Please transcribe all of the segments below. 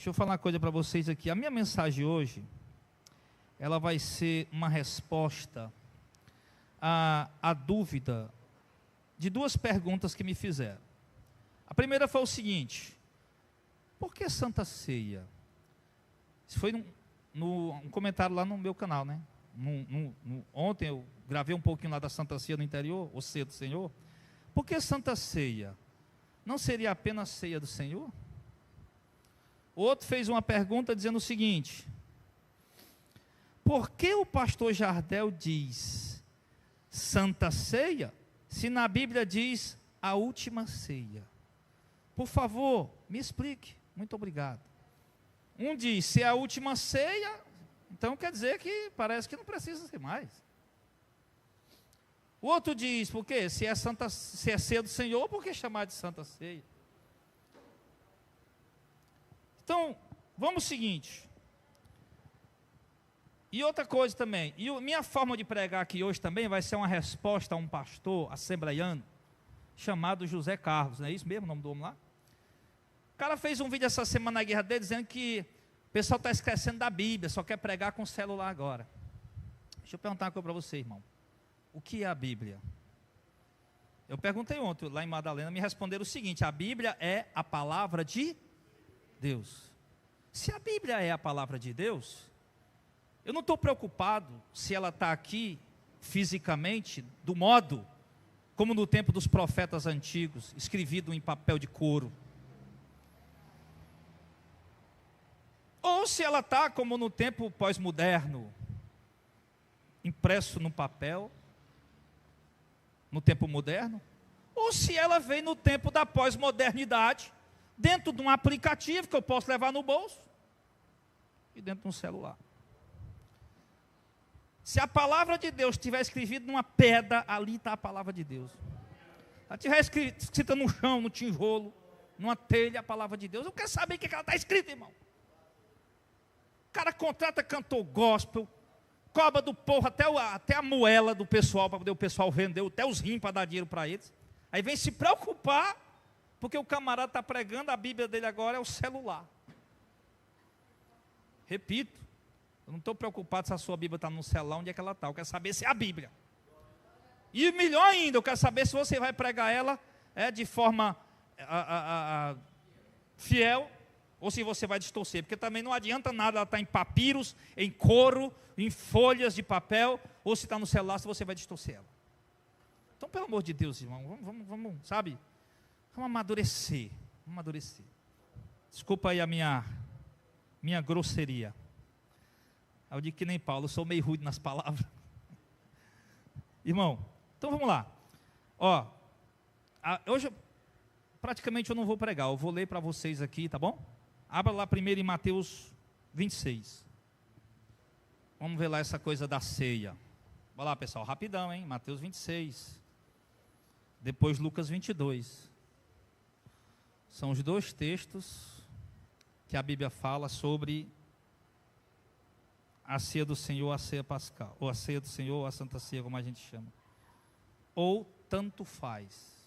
Deixa eu falar uma coisa para vocês aqui. A minha mensagem hoje, ela vai ser uma resposta à dúvida de duas perguntas que me fizeram. A primeira foi o seguinte: por que Santa Ceia? Isso foi um comentário lá no meu canal, né? Ontem eu gravei um pouquinho lá da Santa Ceia no interior, ou Ceia do Senhor. Por que Santa Ceia? Não seria apenas Ceia do Senhor? Outro fez uma pergunta dizendo o seguinte: por que o pastor Jardel diz Santa Ceia, se na Bíblia diz a última ceia? Por favor, me explique. Muito obrigado. Um diz, se é a última ceia, então quer dizer que parece que não precisa ser mais. O outro diz, por quê? Se é ceia do Senhor, por que chamar de Santa Ceia? Então, vamos ao seguinte. E outra coisa também, minha forma de pregar aqui hoje também vai ser uma resposta a um pastor assembleiano chamado José Carlos, não é isso mesmo o nome do homem lá? O cara fez um vídeo essa semana na guerra dele dizendo que o pessoal está esquecendo da Bíblia, só quer pregar com o celular agora. Deixa eu perguntar uma coisa para você, irmão. O que é a Bíblia? Eu perguntei ontem lá em Madalena, me responderam o seguinte: a Bíblia é a palavra de Deus. Se a Bíblia é a palavra de Deus, eu não estou preocupado se ela está aqui fisicamente do modo como no tempo dos profetas antigos, escrevido em papel de couro, ou se ela está como no tempo pós-moderno, impresso no papel, no tempo moderno, ou se ela veio no tempo da pós-modernidade, dentro de um aplicativo que eu posso levar no bolso e dentro de um celular. Se a palavra de Deus estiver escrevida numa pedra, ali está a palavra de Deus. Se ela estiver escrita no chão, no tijolo, numa telha, a palavra de Deus, eu quero saber o que ela está escrita, irmão. O cara contrata cantor gospel, cobra do povo até a moela do pessoal, para poder o pessoal vender, até os rins para dar dinheiro para eles. Aí vem se preocupar, porque o camarada está pregando, a Bíblia dele agora é o celular. Repito, eu não estou preocupado se a sua Bíblia está no celular, onde é que ela está. Eu quero saber se é a Bíblia. E melhor ainda, eu quero saber se você vai pregar ela de forma fiel, ou se você vai distorcer. Porque também não adianta nada ela estar em papiros, em couro, em folhas de papel, ou se está no celular, se você vai distorcer ela. Então, pelo amor de Deus, irmão, vamos, sabe? Vamos amadurecer. Vamos amadurecer. Desculpa aí a minha grosseria. Eu digo que nem Paulo, eu sou meio rude nas palavras. Irmão, então vamos lá. Hoje, praticamente eu não vou pregar, eu vou ler para vocês aqui, tá bom? Abra lá primeiro em Mateus 26. Vamos ver lá essa coisa da ceia. Vai lá, pessoal, rapidão, hein? Mateus 26. Depois Lucas 22. São os dois textos que a Bíblia fala sobre a ceia do Senhor, a ceia pascal, ou a ceia do Senhor, ou a Santa Ceia, como a gente chama. Ou tanto faz.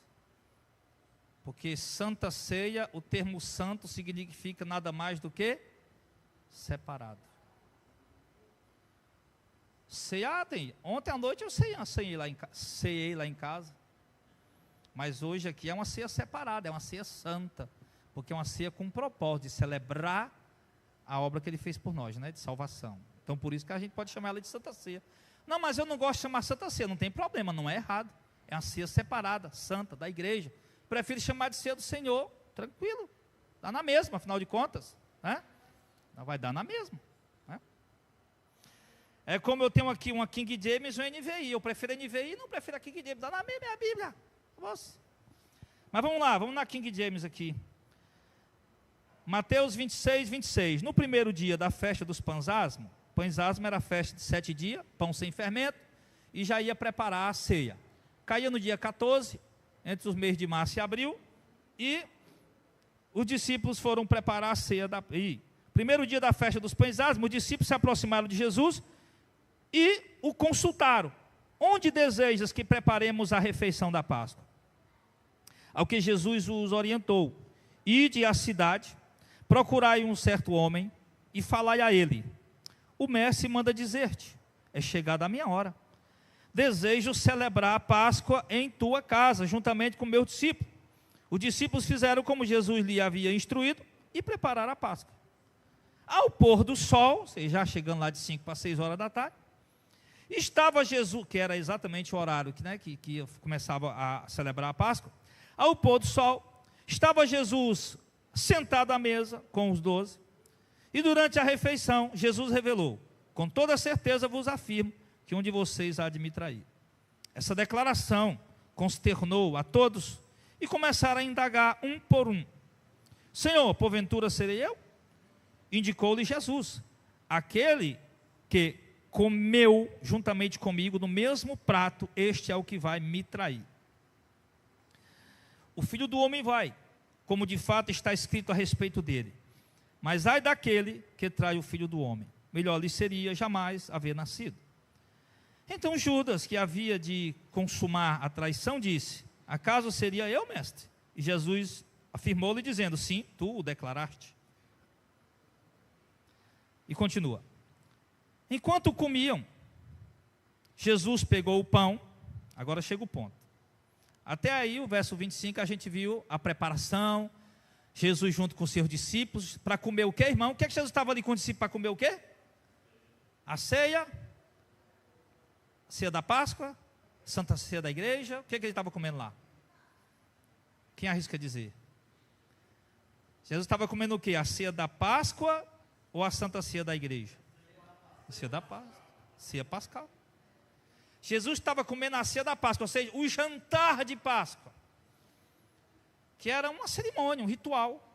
Porque Santa Ceia, o termo santo significa nada mais do que separado. Ceia ontem à noite eu ceiei lá em casa. Mas hoje aqui é uma ceia separada, é uma ceia santa. Porque é uma ceia com um propósito de celebrar a obra que Ele fez por nós, né, de salvação. Então, por isso que a gente pode chamar ela de Santa Ceia. Não, mas eu não gosto de chamar Santa Ceia. Não tem problema, não é errado. É uma ceia separada, santa, da igreja. Prefiro chamar de Ceia do Senhor, tranquilo. Dá na mesma, afinal de contas. Né? Vai dar na mesma. Né? É como eu tenho aqui uma King James e uma NVI. Eu prefiro a NVI, não prefiro a King James. Dá na mesma, é a Bíblia. Nossa. Mas vamos lá, vamos na King James aqui. Mateus 26, 26. No primeiro dia da festa dos pães asmos era a festa de 7 dias, pão sem fermento, e já ia preparar a ceia. Caía no dia 14, entre os meses de março e abril, e os discípulos foram preparar a ceia. Primeiro dia da festa dos pães asmos, os discípulos se aproximaram de Jesus e o consultaram. Onde desejas que preparemos a refeição da Páscoa? Ao que Jesus os orientou: ide à cidade, procurai um certo homem e falai a ele: o mestre manda dizer-te, é chegada a minha hora. Desejo celebrar a Páscoa em tua casa, juntamente com meus discípulos. Os discípulos fizeram como Jesus lhe havia instruído e prepararam a Páscoa. Ao pôr do sol, ou seja, já chegando lá de 5 para 6 horas da tarde, estava Jesus, que era exatamente o horário que começava a celebrar a Páscoa. Ao pôr do sol, estava Jesus sentado à mesa com os 12, e durante a refeição, Jesus revelou: com toda certeza vos afirmo que um de vocês há de me trair. Essa declaração consternou a todos e começaram a indagar um por um: Senhor, porventura serei eu? Indicou-lhe Jesus: aquele que comeu juntamente comigo no mesmo prato, este é o que vai me trair. O Filho do Homem vai, como de fato está escrito a respeito dele. Mas ai daquele que trai o Filho do Homem, melhor lhe seria jamais haver nascido. Então Judas, que havia de consumar a traição, disse: acaso seria eu, mestre? E Jesus afirmou-lhe dizendo: sim, tu o declaraste. E continua: enquanto comiam, Jesus pegou o pão. Agora chega o ponto. Até aí, o verso 25, a gente viu a preparação, Jesus junto com seus discípulos, para comer o quê, irmão? O que é que Jesus estava ali com os discípulos para comer o quê? A ceia da Páscoa, Santa Ceia da igreja. O que é que ele estava comendo lá? Quem arrisca dizer? Jesus estava comendo o quê? A ceia da Páscoa ou a Santa Ceia da igreja? A ceia da Páscoa, ceia pascal. Jesus estava comendo a ceia da Páscoa, ou seja, o jantar de Páscoa, que era uma cerimônia, um ritual.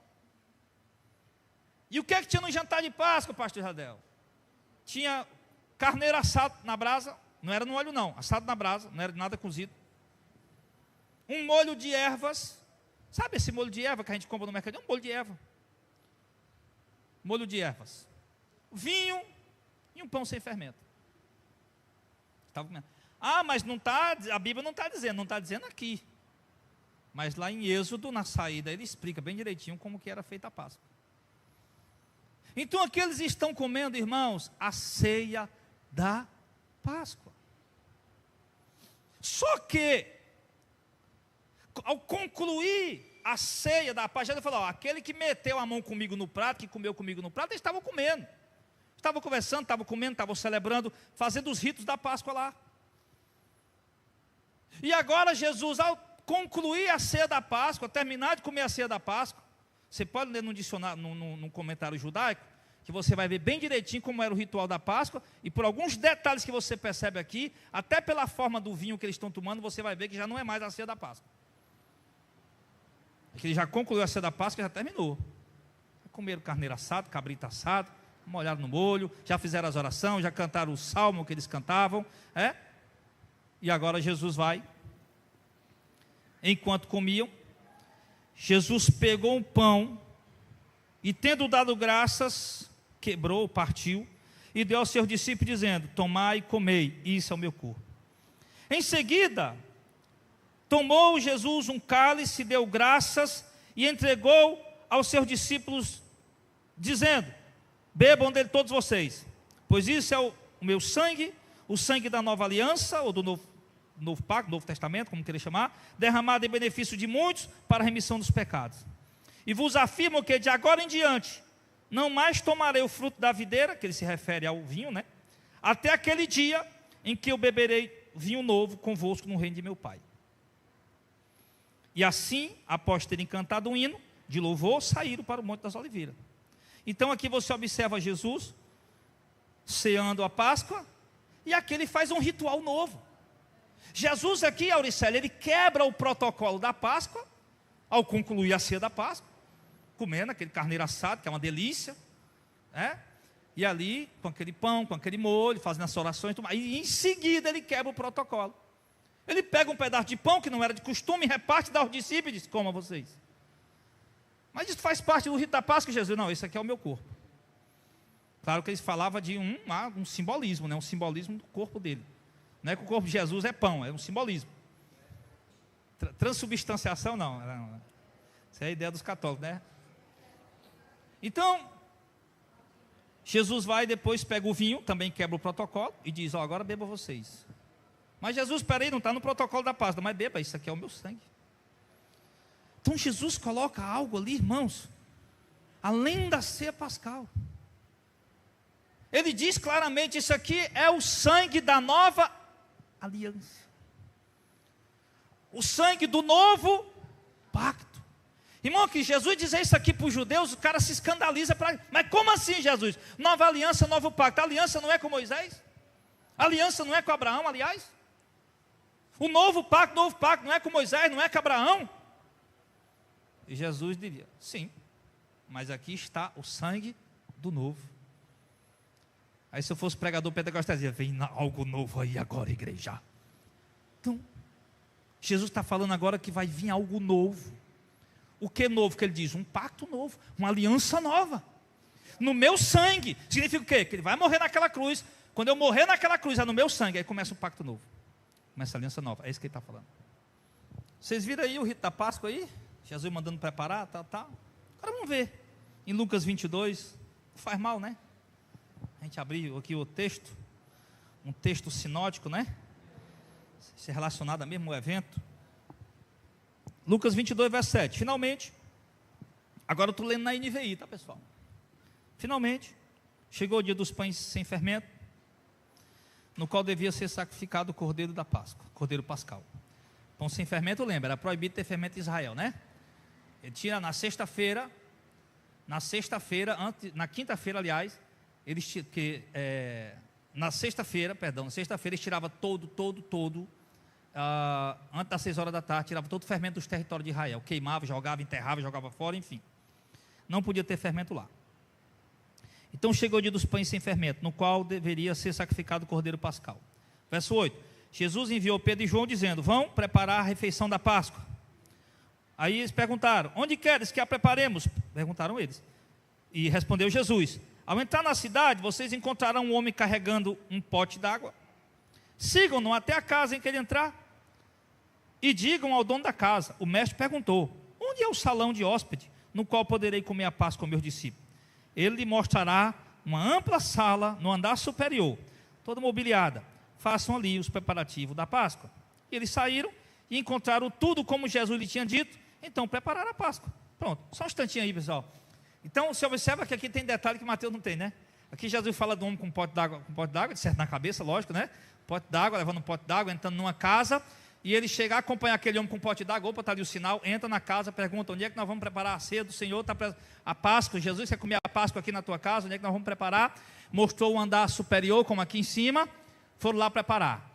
E o que é que tinha no jantar de Páscoa, pastor Jadel? Tinha carneiro assado na brasa, não era no óleo não, assado na brasa, não era nada cozido. Um molho de ervas, sabe esse molho de erva que a gente compra no mercado? É um molho de erva. Molho de ervas. Vinho e um pão sem fermento. Estava comendo. Ah, mas não está, a Bíblia não está dizendo aqui. Mas lá em Êxodo, na saída, ele explica bem direitinho como que era feita a Páscoa. Então aqui eles estão comendo, irmãos, a ceia da Páscoa. Só que, ao concluir a ceia da Páscoa, ele falou: aquele que meteu a mão comigo no prato, que comeu comigo no prato, eles estavam comendo. Estavam conversando, estavam comendo, estavam celebrando, fazendo os ritos da Páscoa lá. E agora Jesus, ao concluir a ceia da Páscoa, terminar de comer a ceia da Páscoa, você pode ler no dicionário, num comentário judaico, que você vai ver bem direitinho como era o ritual da Páscoa, e por alguns detalhes que você percebe aqui, até pela forma do vinho que eles estão tomando, você vai ver que já não é mais a ceia da Páscoa. É que ele já concluiu a ceia da Páscoa e já terminou. Comeram carneiro assado, cabrito assado, molharam no molho, já fizeram as orações, já cantaram o salmo que eles cantavam, e agora Jesus vai. Enquanto comiam, Jesus pegou um pão e, tendo dado graças, quebrou, partiu e deu aos seus discípulos, dizendo: tomai e comei, isso é o meu corpo. Em seguida, tomou Jesus um cálice, deu graças e entregou aos seus discípulos, dizendo: bebam dele todos vocês, pois isso é o meu sangue, o sangue da nova aliança, ou do novo pacto, Novo Testamento, como querer chamar, derramado em benefício de muitos para a remissão dos pecados. E vos afirmo que de agora em diante não mais tomarei o fruto da videira, que ele se refere ao vinho, até aquele dia em que eu beberei vinho novo convosco no reino de meu Pai. E assim, após terem cantado um hino de louvor, saíram para o Monte das Oliveiras. Então aqui você observa Jesus ceando a Páscoa, e aqui ele faz um ritual novo. Jesus aqui, Auricelli, ele quebra o protocolo da Páscoa, ao concluir a ceia da Páscoa, comendo aquele carneiro assado, que é uma delícia, e ali, com aquele pão, com aquele molho, fazendo as orações, e em seguida ele quebra o protocolo. Ele pega um pedaço de pão, que não era de costume, reparte, dá aos discípulos e diz: comam vocês. Mas isso faz parte do rito da Páscoa, Jesus. Não, esse aqui é o meu corpo. Claro que eles falavam de um simbolismo, um simbolismo do corpo dele. Não é que o corpo de Jesus é pão, é um simbolismo. Transubstanciação não. Essa é a ideia dos católicos, Então, Jesus vai depois, pega o vinho, também quebra o protocolo e diz, ó, agora beba vocês. Mas Jesus, peraí, não está no protocolo da Páscoa, mas beba, isso aqui é o meu sangue. Então Jesus coloca algo ali, irmãos, além da ceia pascal. Ele diz claramente, isso aqui é o sangue da nova aliança. O sangue do novo pacto. Irmão, que Jesus dizer isso aqui para os judeus, o cara se escandaliza. Mas como assim, Jesus? Nova aliança, novo pacto. A aliança não é com Moisés? A aliança não é com Abraão, aliás? O novo pacto não é com Moisés, não é com Abraão? E Jesus diria, sim, mas aqui está o sangue do novo. Aí se eu fosse pregador pentecostal, dizia, vem algo novo aí agora, igreja. Então, Jesus está falando agora que vai vir algo novo. O que novo que ele diz? Um pacto novo, uma aliança nova. No meu sangue. Significa o quê? Que ele vai morrer naquela cruz. Quando eu morrer naquela cruz, é no meu sangue. Aí começa um pacto novo. Começa a aliança nova. É isso que ele está falando. Vocês viram aí o rito da Páscoa aí? Jesus mandando preparar, tal. Agora vamos ver. Em Lucas 22. Não faz mal, né? A gente abriu aqui o texto. Um texto sinótico, né? Se relacionado mesmo ao evento. Lucas 22, verso 7. Finalmente, agora eu estou lendo na NVI, tá, pessoal? Finalmente, chegou o dia dos pães sem fermento, no qual devia ser sacrificado o cordeiro da Páscoa, cordeiro pascal. Pão sem fermento, lembra, era proibido ter fermento em Israel, né? Ele tira na sexta-feira, na quinta-feira, aliás, na sexta-feira eles tiravam todo, antes das 6 horas da tarde, tirava todo o fermento dos territórios de Israel, queimava, jogava, enterrava, jogava fora, enfim, não podia ter fermento lá. Então chegou o dia dos pães sem fermento, no qual deveria ser sacrificado o cordeiro pascal. Verso 8, Jesus enviou Pedro e João dizendo, vão preparar a refeição da Páscoa. Aí eles perguntaram, onde queres que a preparemos? Perguntaram eles, e respondeu Jesus, ao entrar na cidade, vocês encontrarão um homem carregando um pote d'água, sigam-no até a casa em que ele entrar, e digam ao dono da casa, o mestre perguntou, onde é o salão de hóspede, no qual poderei comer a Páscoa com meus discípulos? Ele lhe mostrará uma ampla sala no andar superior, toda mobiliada, façam ali os preparativos da Páscoa. E eles saíram e encontraram tudo como Jesus lhe tinha dito, então prepararam a Páscoa. Pronto, só um instantinho aí, pessoal. Então, você observa que aqui tem detalhe que Mateus não tem, né? Aqui Jesus fala do homem com um pote d'água, de certo na cabeça, lógico, né? Pote d'água, levando um pote d'água, entrando numa casa, e ele chega a acompanhar aquele homem com um pote d'água, opa, está ali o sinal, entra na casa, pergunta, onde é que nós vamos preparar a ceia do Senhor, a Páscoa, Jesus quer comer a Páscoa aqui na tua casa, onde é que nós vamos preparar? Mostrou o andar superior, como aqui em cima, foram lá preparar.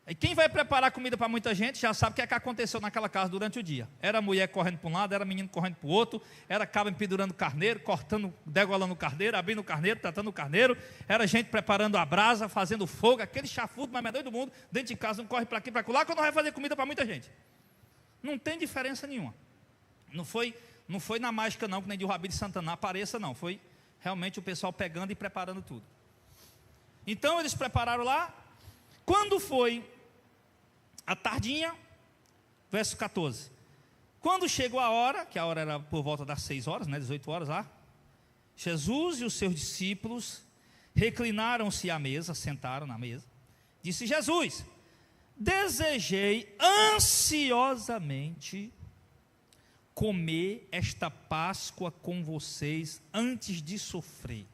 E quem vai preparar comida para muita gente já sabe o que é que aconteceu naquela casa durante o dia. Era mulher correndo para um lado, era menino correndo para o outro, era cabra pendurando carneiro, cortando, degolando o carneiro, abrindo o carneiro, tratando o carneiro, era gente preparando a brasa, fazendo fogo, aquele chafudo mais doido do mundo, dentro de casa, não corre para aqui, para lá, quando vai fazer comida para muita gente. Não tem diferença nenhuma. Não foi na mágica não, que nem de Rabi de Santana, apareça não, foi realmente o pessoal pegando e preparando tudo. Então eles prepararam lá, quando foi à tardinha, verso 14, quando chegou a hora, que a hora era por volta das 6 horas, né, 18 horas lá, Jesus e os seus discípulos reclinaram-se à mesa, sentaram na mesa, disse Jesus, desejei ansiosamente comer esta Páscoa com vocês antes de sofrer,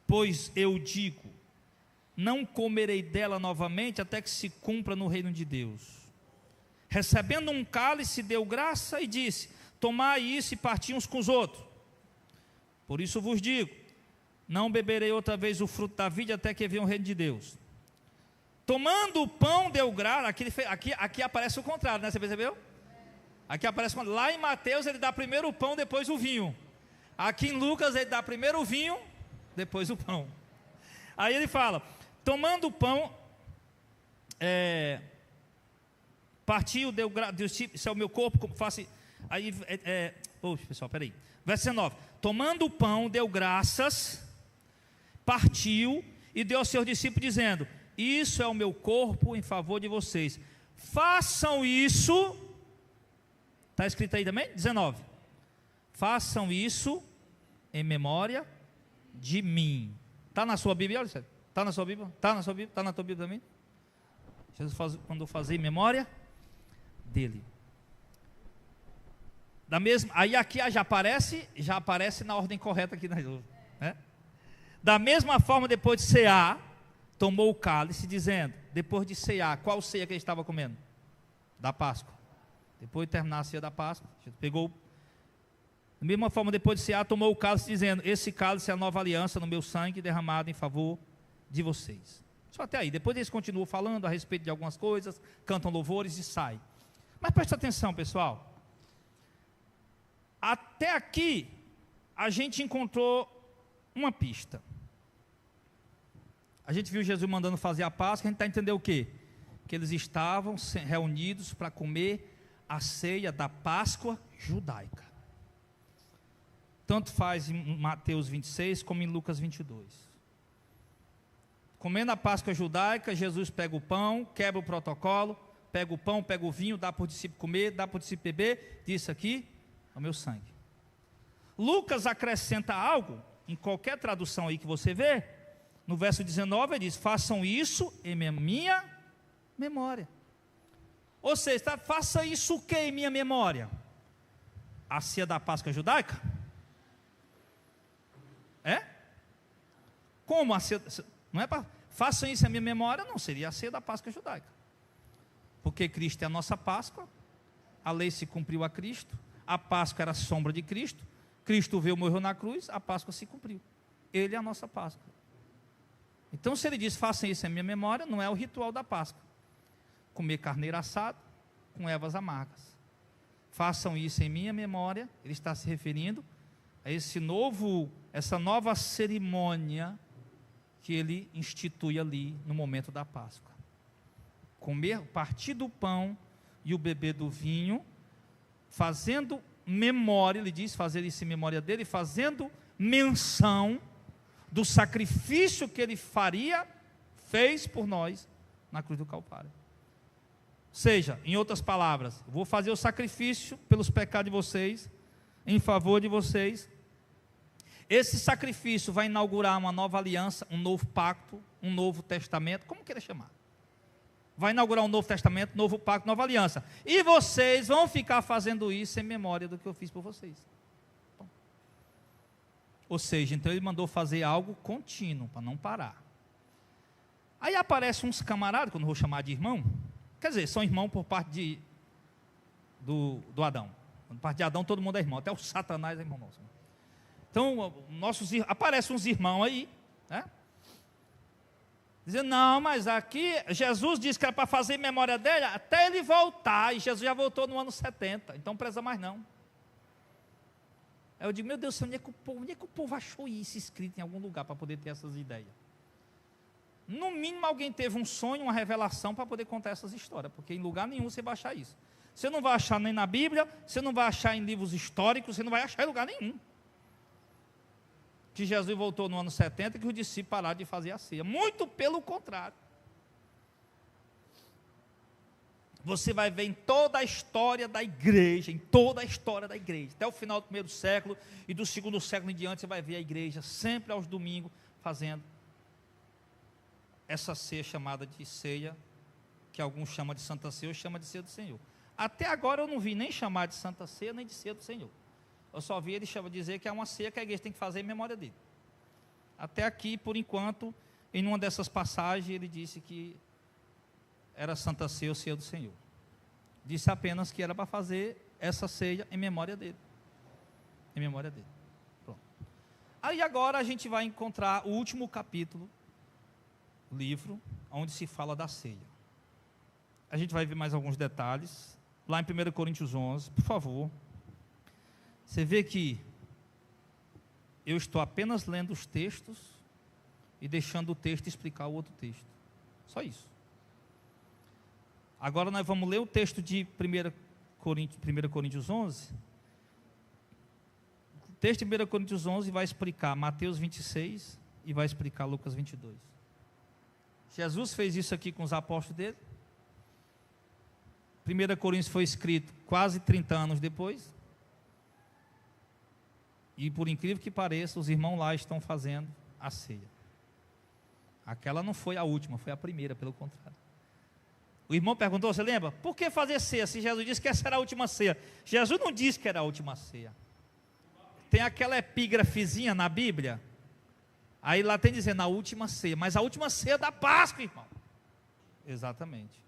pois eu digo, não comerei dela novamente até que se cumpra no reino de Deus. Recebendo um cálice, deu graça e disse, tomai isso e parti uns com os outros. Por isso vos digo, não beberei outra vez o fruto da vide até que venha o reino de Deus. Tomando o pão, deu graça. Aqui aparece o contrário, né? Você percebeu? Aqui aparece o contrário. Lá em Mateus ele dá primeiro o pão, depois o vinho. Aqui em Lucas ele dá primeiro o vinho, depois o pão. Aí ele fala, tomando o pão, partiu, deu graça, isso é o meu corpo, faça. Aí, pessoal, peraí. Verso 19: tomando o pão, deu graças, partiu e deu aos seus discípulos, dizendo: isso é o meu corpo em favor de vocês. Façam isso. Está escrito aí também? 19. Façam isso em memória de mim. Está na sua Bíblia? Está na sua Bíblia? Está na sua Bíblia? Está na tua Bíblia também? Jesus mandou fazer em memória dele. Da mesma, aí aqui já aparece na ordem correta aqui, né? Da mesma forma, depois de cear, tomou o cálice, dizendo, depois de cear, qual ceia que ele estava comendo? Da Páscoa. Depois de terminar a ceia da Páscoa, pegou, da mesma forma, depois de cear, tomou o cálice, dizendo, esse cálice é a nova aliança no meu sangue derramado em favor de vocês. Só até aí. Depois eles continuam falando a respeito de algumas coisas, cantam louvores e saem. Mas preste atenção, pessoal. Até aqui, a gente encontrou uma pista. A gente viu Jesus mandando fazer a Páscoa, a gente está entendendo o quê? Que eles estavam reunidos para comer a ceia da Páscoa judaica. Tanto faz em Mateus 26 como em Lucas 22. Comendo a Páscoa judaica, Jesus pega o pão, quebra o protocolo, pega o pão, pega o vinho, dá para o discípulo comer, dá para o discípulo beber, disse aqui, é o meu sangue. Lucas acrescenta algo, em qualquer tradução aí que você vê, no verso 19 ele diz, façam isso em minha memória. Ou seja, faça isso o que em minha memória? A ceia da Páscoa judaica? É? Como a ceia? Não é para façam isso em minha memória, não, seria a ceia da Páscoa judaica. Porque Cristo é a nossa Páscoa, a lei se cumpriu a Cristo, a Páscoa era a sombra de Cristo, Cristo veio, morreu na cruz, a Páscoa se cumpriu. Ele é a nossa Páscoa. Então, se ele diz, façam isso em minha memória, não é o ritual da Páscoa. Comer carneiro assado com ervas amargas. Façam isso em minha memória, ele está se referindo a essa nova cerimônia que ele institui ali no momento da Páscoa. Partir do pão e o beber do vinho, fazendo memória, ele diz, fazer isso em memória dele, fazendo menção do sacrifício que ele fez por nós na cruz do Calvário. Ou seja, em outras palavras, vou fazer o sacrifício pelos pecados de vocês, em favor de vocês. Esse sacrifício vai inaugurar uma nova aliança, um novo pacto, um novo testamento, como queira chamar. Vai inaugurar um novo testamento, novo pacto, nova aliança. E vocês vão ficar fazendo isso em memória do que eu fiz por vocês. Bom. Ou seja, então ele mandou fazer algo contínuo, para não parar. Aí aparecem uns camaradas, que eu não vou chamar de irmão, quer dizer, são irmãos por parte do Adão. Por parte de Adão todo mundo é irmão, até o Satanás é irmão nosso. Então, aparecem uns irmãos aí, né? Dizendo, não, mas aqui, Jesus disse que era para fazer memória dele, até ele voltar, e Jesus já voltou no ano 70, então não precisa mais não. Aí eu digo, meu Deus, onde é que o povo achou isso escrito em algum lugar, para poder ter essas ideias? No mínimo alguém teve um sonho, uma revelação, para poder contar essas histórias, porque em lugar nenhum você vai achar isso. Você não vai achar nem na Bíblia, você não vai achar em livros históricos, você não vai achar em lugar nenhum. Que Jesus voltou no ano 70 e que os discípulos pararam de fazer a ceia. Muito pelo contrário. Você vai ver em toda a história da igreja, até o final do primeiro século e do segundo século em diante, você vai ver a igreja sempre aos domingos fazendo essa ceia chamada de ceia, que alguns chamam de Santa Ceia, ou chamam de Ceia do Senhor. Até agora eu não vi nem chamar de Santa Ceia, nem de Ceia do Senhor. Eu só vi ele dizer que é uma ceia que a igreja tem que fazer em memória dele. Até aqui, por enquanto, em uma dessas passagens, ele disse que era Santa Ceia ou Ceia do Senhor. Disse apenas que era para fazer essa ceia em memória dele. Em memória dele. Pronto. Aí agora a gente vai encontrar o último capítulo, o livro, onde se fala da ceia. A gente vai ver mais alguns detalhes. Lá em 1 Coríntios 11, por favor. Você vê que eu estou apenas lendo os textos e deixando o texto explicar o outro texto. Só isso. Agora nós vamos ler o texto de 1 Coríntios 11. O texto de 1 Coríntios 11 vai explicar Mateus 26 e vai explicar Lucas 22. Jesus fez isso aqui com os apóstolos dele. 1 Coríntios foi escrito quase 30 anos depois. E por incrível que pareça, os irmãos lá estão fazendo a ceia. Aquela não foi a última, foi a primeira, pelo contrário. O irmão perguntou, você lembra? Por que fazer ceia se Jesus disse que essa era a última ceia? Jesus não disse que era a última ceia. Tem aquela epígrafezinha na Bíblia, aí lá tem dizendo a última ceia, mas a última ceia da Páscoa, irmão. Exatamente.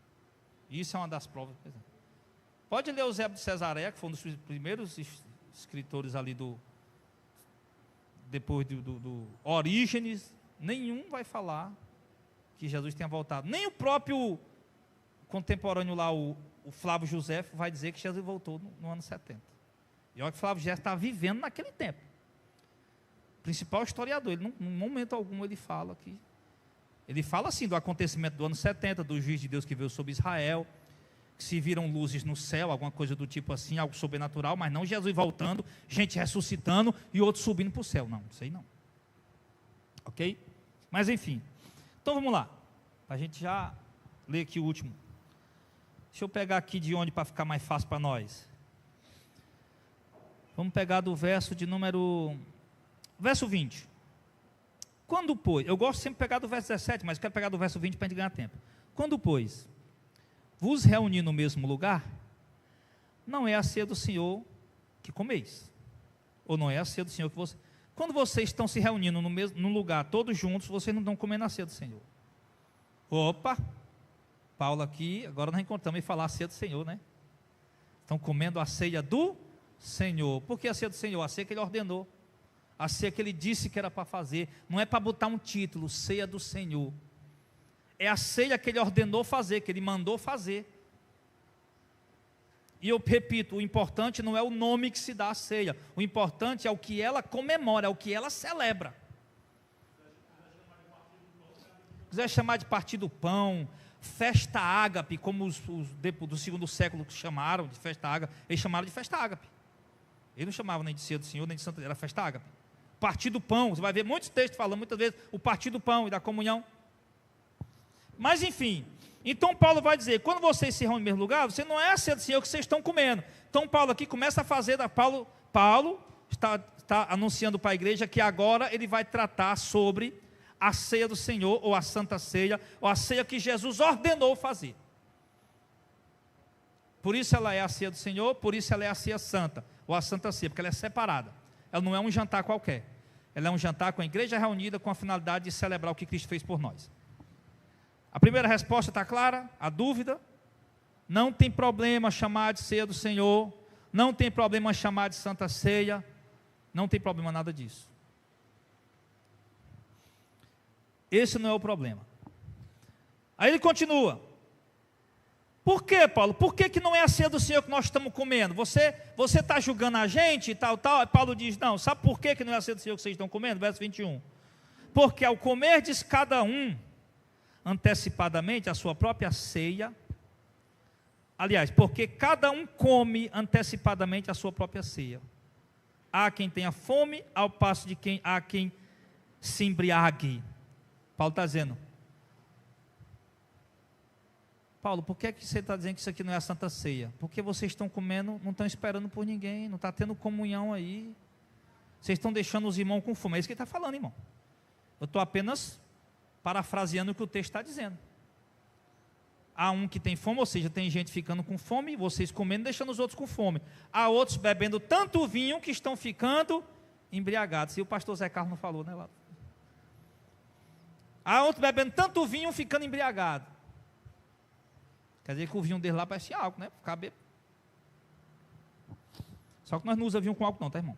Isso é uma das provas. Pode ler o Eusébio de Cesareia, que foi um dos primeiros escritores ali depois do Orígenes. Nenhum vai falar que Jesus tenha voltado. Nem o próprio contemporâneo lá, o Flávio José, vai dizer que Jesus voltou no ano 70. E olha que Flávio José estava vivendo naquele tempo. O principal historiador, ele, em momento algum ele fala que... Ele fala assim do acontecimento do ano 70, do juiz de Deus que veio sobre Israel, que se viram luzes no céu, alguma coisa do tipo assim, algo sobrenatural, mas não Jesus voltando, gente ressuscitando e outros subindo para o céu. Não, isso aí não. Ok? Mas enfim. Então vamos lá. A gente já lê aqui o último. Deixa eu pegar aqui de onde para ficar mais fácil para nós. Vamos pegar do verso de número... Verso 20. Quando, pois... Eu gosto sempre de pegar do verso 17, mas quero pegar do verso 20 para a gente ganhar tempo. Quando, pois, vos reunir no mesmo lugar, não é a ceia do Senhor que comeis. Ou não é a ceia do Senhor que você... Quando vocês estão se reunindo no lugar, todos juntos, vocês não estão comendo a ceia do Senhor. Opa! Paulo aqui, agora nós encontramos e falar a ceia do Senhor, né? Estão comendo a ceia do Senhor. Por que a ceia do Senhor? A ceia que ele ordenou. A ceia que ele disse que era para fazer. Não é para botar um título, ceia do Senhor. É a ceia que ele ordenou fazer, que ele mandou fazer. E eu repito, o importante não é o nome que se dá à ceia. O importante é o que ela comemora, é o que ela celebra. Se quiser chamar de partir do pão, festa ágape, como os do segundo século chamaram de festa ágape, eles chamaram de festa ágape. Eles não chamavam nem de ceia do Senhor, nem de Santa, era festa ágape. Partir do pão, você vai ver muitos textos falando, muitas vezes, o partir do pão e da comunhão. Mas enfim, então Paulo vai dizer, quando vocês se reúnem no mesmo lugar, você não é a ceia do Senhor que vocês estão comendo. Então Paulo aqui começa a fazer, Paulo está anunciando para a igreja que agora ele vai tratar sobre a ceia do Senhor, ou a santa ceia, ou a ceia que Jesus ordenou fazer. Por isso ela é a ceia do Senhor, por isso ela é a ceia santa, ou a santa ceia, porque ela é separada. Ela não é um jantar qualquer. Ela é um jantar com a igreja reunida com a finalidade de celebrar o que Cristo fez por nós. A primeira resposta está clara? A dúvida? Não tem problema chamar de ceia do Senhor, não tem problema chamar de santa ceia, não tem problema nada disso. Esse não é o problema. Aí ele continua. Por que, Paulo? Por que não é a ceia do Senhor que nós estamos comendo? Você está julgando a gente e tal. Aí Paulo diz, não, sabe por que não é a ceia do Senhor que vocês estão comendo? Verso 21. Porque ao comerdes cada um antecipadamente a sua própria ceia, aliás, porque cada um come antecipadamente a sua própria ceia. Há quem tenha fome, ao passo de quem há quem se embriague. Paulo está dizendo, Paulo, por que você está dizendo que isso aqui não é a Santa Ceia? Porque vocês estão comendo, não estão esperando por ninguém, não está tendo comunhão aí. Vocês estão deixando os irmãos com fome. É isso que ele está falando, irmão. Eu estou apenas parafraseando o que o texto está dizendo. Há um que tem fome, ou seja, tem gente ficando com fome, vocês comendo, deixando os outros com fome. Há outros bebendo tanto vinho que estão ficando embriagados. E o pastor Zé Carlos não falou, né? Há outros bebendo tanto vinho, ficando embriagado. Quer dizer que o vinho dele lá parece álcool, né? Ficar bêbado. Só que nós não usamos vinho com álcool não, tá, irmão?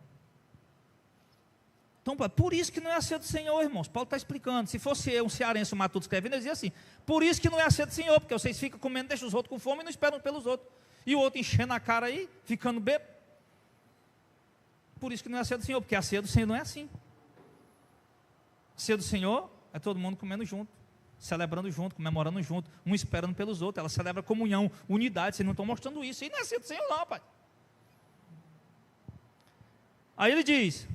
Então, por isso que não é a ceia do Senhor, irmãos. Paulo está explicando. Se fosse eu, um cearense, um matuto escrevendo, ele dizia assim, por isso que não é a ceia do Senhor, porque vocês ficam comendo, deixam os outros com fome e não esperam pelos outros. E o outro enchendo a cara aí, ficando bêbado. Por isso que não é a ceia do Senhor, porque a ceia do Senhor não é assim. A ceia do Senhor é todo mundo comendo junto, celebrando junto, comemorando junto, um esperando pelos outros. Ela celebra comunhão, unidade. Vocês não estão mostrando isso. E não é ceia do Senhor não, pai. Aí ele diz,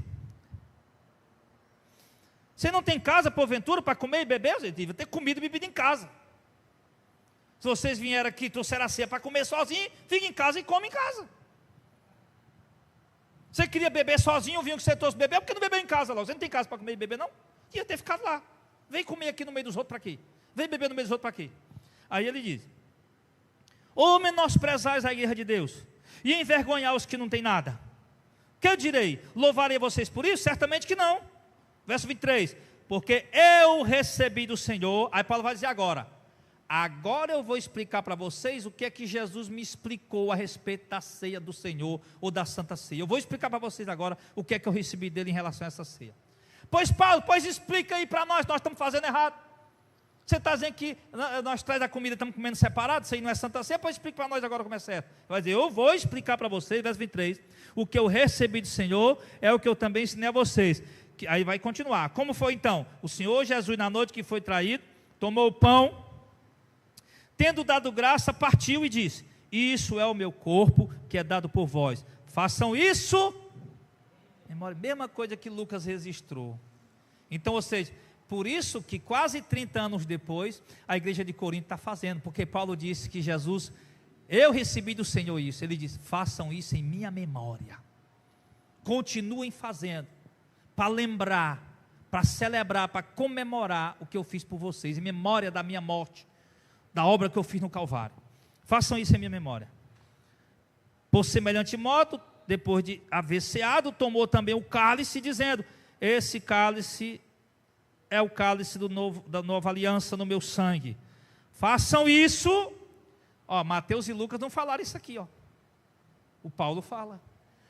você não tem casa, porventura, para comer e beber? Você devia ter comido e bebido em casa. Se vocês vieram aqui e trouxeram a ceia para comer sozinho, fica em casa e come em casa. Você queria beber sozinho, o vinho que você trouxe beber, por que não bebeu em casa logo? Você não tem casa para comer e beber, não? Ia ter ficado lá. Vem comer aqui no meio dos outros para quê? Vem beber no meio dos outros para quê? Aí ele diz: ou menosprezais a igreja de Deus, e envergonhar os que não têm nada. Que eu direi? Louvarei vocês por isso? Certamente que não. Verso 23. Porque eu recebi do Senhor. Aí Paulo vai dizer agora eu vou explicar para vocês o que é que Jesus me explicou a respeito da ceia do Senhor, ou da Santa Ceia. Eu vou explicar para vocês agora o que é que eu recebi dele em relação a essa ceia. Pois Paulo, explica aí para nós estamos fazendo errado. Você está dizendo que nós traz a comida, estamos comendo separado, isso aí não é Santa Ceia, pois explica para nós agora como é certo. Vai dizer, eu vou explicar para vocês, verso 23, o que eu recebi do Senhor é o que eu também ensinei a vocês. Aí vai continuar. Como foi então? O Senhor Jesus, na noite que foi traído, tomou o pão, tendo dado graça, partiu e disse: isso é o meu corpo que é dado por vós. Façam isso. Mesma coisa que Lucas registrou. Então, ou seja, por isso que quase 30 anos depois, a igreja de Corinto está fazendo, porque Paulo disse que Jesus, eu recebi do Senhor isso. Ele disse: façam isso em minha memória. Continuem fazendo, para lembrar, para celebrar, para comemorar o que eu fiz por vocês, em memória da minha morte, da obra que eu fiz no Calvário. Façam isso em minha memória. Por semelhante modo, depois de haver ceado, tomou também o cálice, dizendo: esse cálice é o cálice da nova aliança no meu sangue. Façam isso. Mateus e Lucas não falaram isso aqui, o Paulo fala.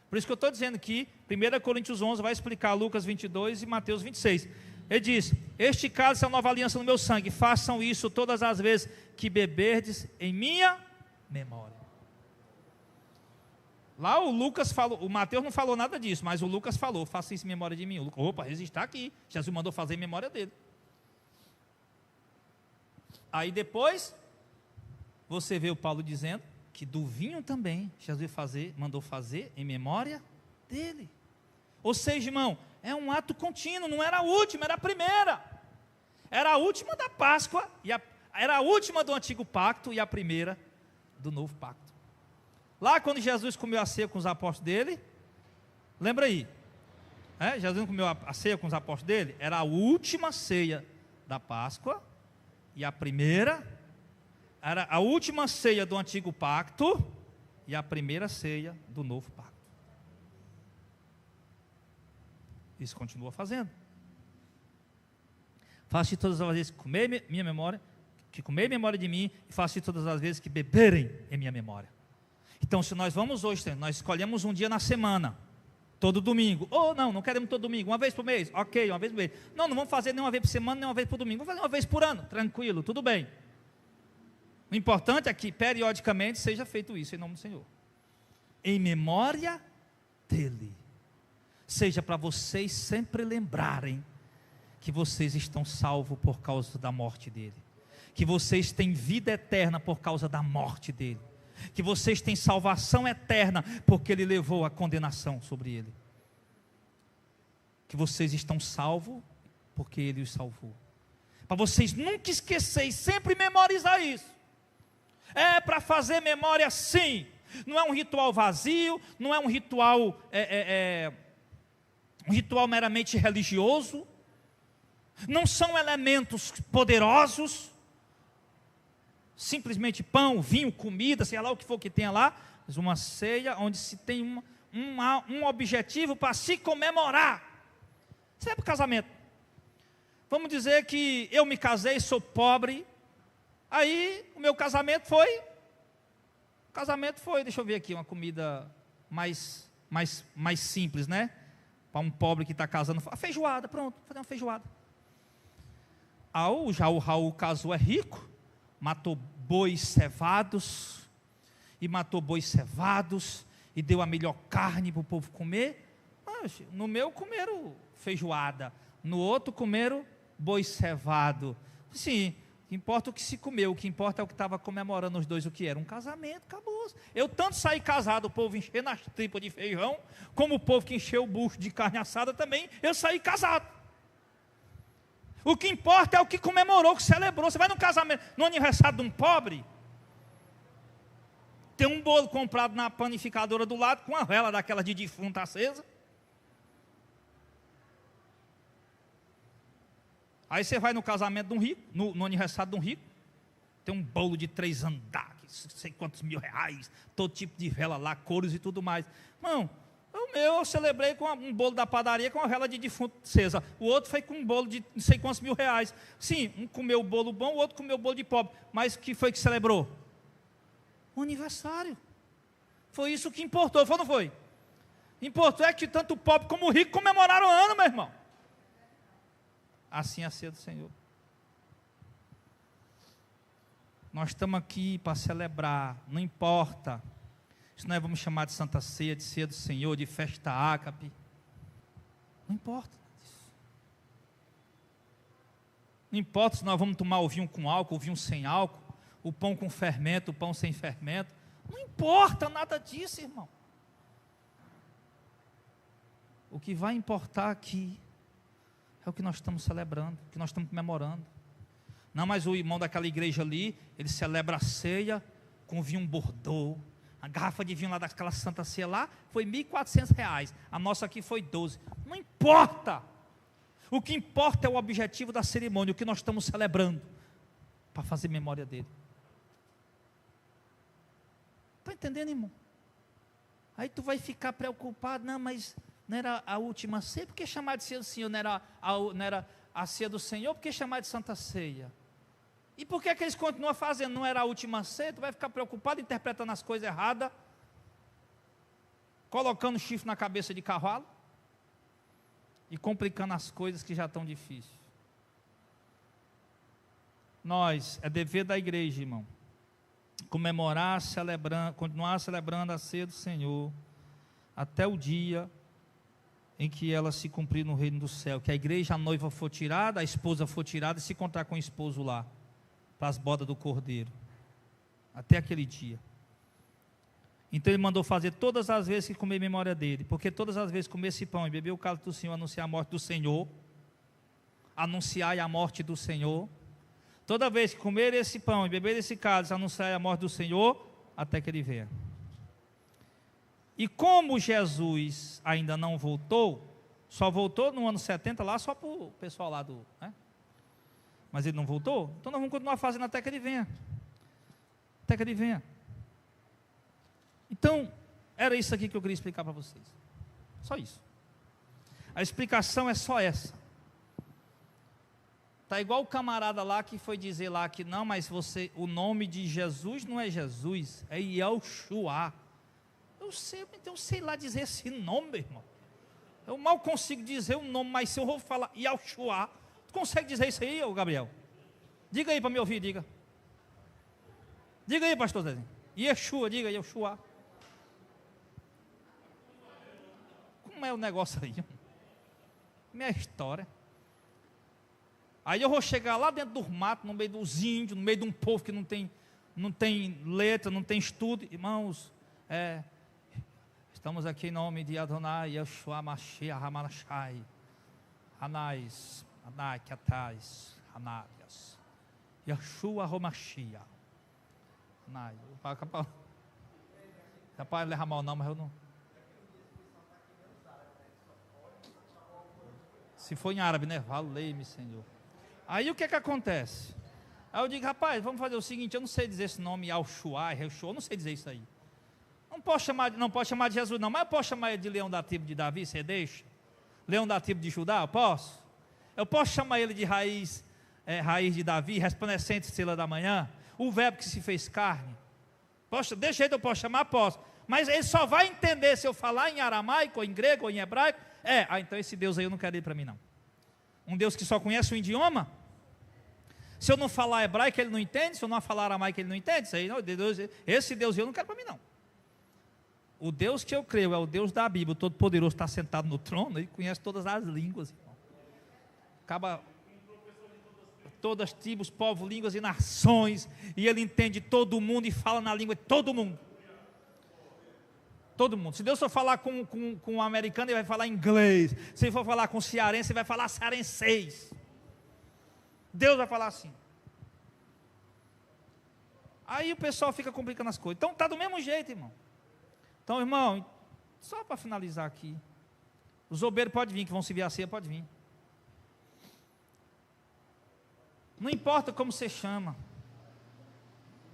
Por isso que eu estou dizendo que 1 Coríntios 11 vai explicar Lucas 22 e Mateus 26. Ele diz: este cálice é a nova aliança no meu sangue. Façam isso todas as vezes que beberdes em minha memória. Lá o Lucas falou, o Mateus não falou nada disso, mas o Lucas falou: faça isso em memória de mim. Opa, resistir aqui. Jesus mandou fazer em memória dele. Aí depois, você vê o Paulo dizendo que do vinho também, Jesus mandou fazer em memória dele. Ou seja, irmão, é um ato contínuo, não era a última, era a primeira. Era a última da Páscoa, era a última do antigo pacto e a primeira do novo pacto. Lá quando Jesus comeu a ceia com os apóstolos dele, lembra aí, Jesus comeu a ceia com os apóstolos dele, era a última ceia da Páscoa, e a primeira, era a última ceia do antigo pacto, e a primeira ceia do novo pacto. Isso continua fazendo. Faça todas as vezes que comer minha memória, que comer memória de mim, e faça todas as vezes que beberem em minha memória. Então, se nós vamos hoje, nós escolhemos um dia na semana, todo domingo, ou não queremos todo domingo, uma vez por mês, ok, uma vez por mês. Não vamos fazer nem uma vez por semana, nem uma vez por domingo, vamos fazer uma vez por ano, tranquilo, tudo bem. O importante é que periodicamente seja feito isso em nome do Senhor, em memória dele. Seja para vocês sempre lembrarem que vocês estão salvos por causa da morte dele, que vocês têm vida eterna por causa da morte dele, que vocês têm salvação eterna porque ele levou a condenação sobre ele, que vocês estão salvos porque ele os salvou. Para vocês nunca esquecerem, sempre memorizar isso. É para fazer memória, sim. Não é um ritual vazio, não é um ritual um ritual meramente religioso, não são elementos poderosos, simplesmente pão, vinho, comida, sei lá o que for que tenha lá, mas uma ceia onde se tem um objetivo para se comemorar. Isso é para o casamento. Vamos dizer que eu me casei, sou pobre, aí o meu casamento foi, deixa eu ver aqui, uma comida mais simples, né? Para um pobre que está casando, a feijoada, pronto, vou fazer uma feijoada. Já o Raul casou, é rico, matou bois cevados, e deu a melhor carne para o povo comer. No meu comeram feijoada, no outro comeram boi cevado. Sim, não importa o que se comeu, o que importa é o que estava comemorando os dois, o que era um casamento, acabou. Eu tanto saí casado, o povo enchendo as tripas de feijão, como o povo que encheu o bucho de carne assada também, eu saí casado. O que importa é o que comemorou, o que celebrou. Você vai no casamento, no aniversário de um pobre, tem um bolo comprado na panificadora do lado, com uma vela daquela de defunto acesa. Aí você vai no casamento de um rico, no aniversário de um rico, tem um bolo de 3 andares, sei quantos mil reais, todo tipo de vela lá, cores e tudo mais. Não, o meu eu celebrei com um bolo da padaria com uma vela de defunto acesa. O outro foi com um bolo de não sei quantos mil reais. Sim, um comeu o bolo bom, o outro comeu o bolo de pobre. Mas o que foi que celebrou? O aniversário. Foi isso que importou, foi ou não foi? Importou é que tanto o pobre como o rico comemoraram o ano, meu irmão. Assim é a ceia do Senhor. Nós estamos aqui para celebrar, não importa. Se nós vamos chamar de Santa Ceia, de Ceia do Senhor, de Festa Ágape. Não importa. Não importa se nós vamos tomar o vinho com álcool, o vinho sem álcool, o pão com fermento, o pão sem fermento. Não importa nada disso, irmão. O que vai importar aqui é o que nós estamos celebrando, o que nós estamos comemorando. Não, mas o irmão daquela igreja ali, ele celebra a ceia com vinho Bordeaux. A garrafa de vinho lá daquela Santa Ceia lá foi R$ 1.400. A nossa aqui foi 12. Não importa. O que importa é o objetivo da cerimônia, o que nós estamos celebrando, para fazer memória dele. Está entendendo, irmão? Aí tu vai ficar preocupado, não, mas não era a última ceia, por que chamar de ceia do Senhor? Não era a ceia do Senhor, por que chamar de Santa Ceia? E por que eles continuam fazendo? Não era a última ceia? Tu vai ficar preocupado, interpretando as coisas erradas, colocando chifre na cabeça de cavalo, e complicando as coisas que já estão difíceis. Nós, é dever da igreja, irmão, comemorar, continuar celebrando a ceia do Senhor, até o dia em que ela se cumprir no reino do céu, que a igreja, a noiva for tirada, a esposa for tirada e se encontrar com o esposo lá, para as bodas do cordeiro, até aquele dia. Então ele mandou fazer todas as vezes que comer memória dele, porque todas as vezes que comer esse pão e beber o cálice do Senhor, anunciar a morte do Senhor, anunciar a morte do Senhor, toda vez que comer esse pão e beber esse cálice, anunciar a morte do Senhor, até que ele venha. E como Jesus ainda não voltou, só voltou no ano 70 lá, só para o pessoal lá do... né? Mas ele não voltou, então nós vamos continuar fazendo até que ele venha. Até que ele venha. Então, era isso aqui que eu queria explicar para vocês. Só isso. A explicação é só essa. Está igual o camarada lá que foi dizer lá que não, mas o nome de Jesus não é Jesus, é Yeshua. Eu sei lá dizer esse nome, irmão. Eu mal consigo dizer o nome, mas se eu vou falar Yeshua, tu consegue dizer isso aí, ô Gabriel? Diga aí para me ouvir, diga. Diga aí, pastor Zezinho. Yeshua, diga Yeshua. Como é o negócio aí? Minha história. Aí eu vou chegar lá dentro do mato, no meio dos índios, no meio de um povo que não tem letra, não tem estudo. Irmãos, estamos aqui em nome de Adonai, Yeshua, Mashiach, Hamanashai, Anais, Anakiatais, Anarias, Yeshua, Romashia, Anai. Capaz de levar mal não, mas eu não. Se for em árabe, né? Valei-me, Senhor. Aí o que acontece? Aí eu digo, rapaz, vamos fazer o seguinte, eu não sei dizer esse nome, Yeshua, eu não sei dizer isso aí. Não posso chamar de Jesus não, mas eu posso chamar ele de leão da tribo de Davi, você deixa? Leão da tribo de Judá, eu posso? Eu posso chamar ele de raiz de Davi, resplandecente estrela da manhã, o verbo que se fez carne? Desse jeito eu posso chamar? Posso. Mas ele só vai entender se eu falar em aramaico, ou em grego, ou em hebraico. Então esse Deus aí eu não quero ir para mim não. Um Deus que só conhece o idioma? Se eu não falar hebraico ele não entende, se eu não falar aramaico ele não entende, esse Deus eu não quero para mim não. O Deus que eu creio é o Deus da Bíblia, o Todo-Poderoso está sentado no trono, ele conhece todas as línguas, irmão. Acaba todas as tribos, povos, línguas e nações, e ele entende todo mundo e fala na língua de todo mundo. Todo mundo. Se Deus for falar com um americano, ele vai falar inglês. Se ele for falar com um cearense, ele vai falar cearenseis. Deus vai falar assim. Aí o pessoal fica complicando as coisas. Então está do mesmo jeito, irmão. Então, irmão, só para finalizar aqui, os obreiros podem vir, que vão servir a ceia, pode vir. Não importa como você chama,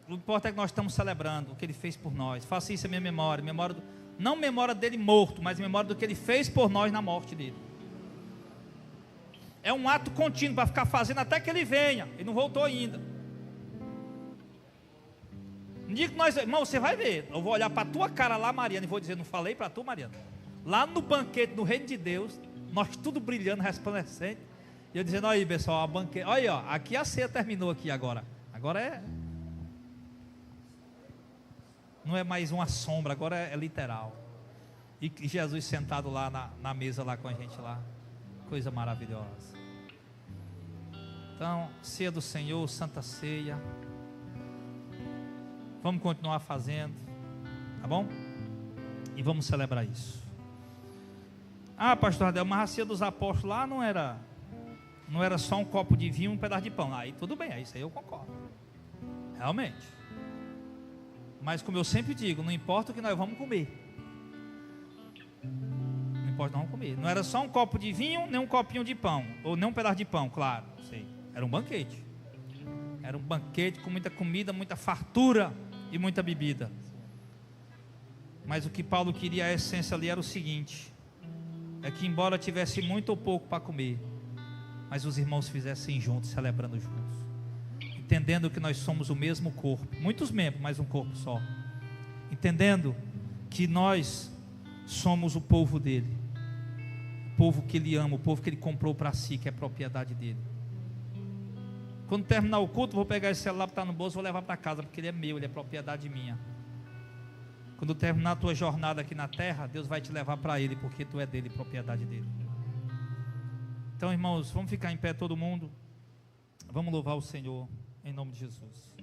o que importa é que nós estamos celebrando o que Ele fez por nós. Faça isso a minha memória, não memória dele morto, mas memória do que Ele fez por nós na morte dele. É um ato contínuo para ficar fazendo até que Ele venha. Ele não voltou ainda. No dia que nós, irmão, você vai ver. Eu vou olhar para a tua cara lá, Mariana, e vou dizer, não falei para tu, Mariana. Lá no banquete, no reino de Deus, nós tudo brilhando, resplandecente. E eu dizendo, olha aí, pessoal, a banquete, olha aí, ó, aqui a ceia terminou aqui agora. Agora não é mais uma sombra, agora é literal. E Jesus sentado lá na mesa lá com a gente lá. Coisa maravilhosa. Então, ceia do Senhor, Santa Ceia. Vamos continuar fazendo, tá bom? E vamos celebrar isso. Ah, pastor Adel, mas a ceia dos apóstolos lá não era só um copo de vinho e um pedaço de pão. Aí tudo bem, isso aí eu concordo. Realmente. Mas como eu sempre digo, não importa o que nós vamos comer. Não importa, nós vamos comer. Não era só um copo de vinho, nem um copinho de pão. Ou nem um pedaço de pão, claro. Sei. Era um banquete. Era um banquete com muita comida, muita fartura e muita bebida. Mas o que Paulo queria, a essência ali era o seguinte: é que embora tivesse muito ou pouco para comer, mas os irmãos fizessem juntos, celebrando juntos, entendendo que nós somos o mesmo corpo, muitos membros, mas um corpo só, entendendo que nós somos o povo dele, o povo que ele ama, o povo que ele comprou para si, que é propriedade dele. Quando terminar o culto, vou pegar esse celular que está no bolso, vou levar para casa, porque ele é meu, ele é propriedade minha. Quando terminar a tua jornada aqui na terra, Deus vai te levar para Ele, porque tu é dele, propriedade dele. Então, irmãos, vamos ficar em pé todo mundo. Vamos louvar o Senhor, em nome de Jesus.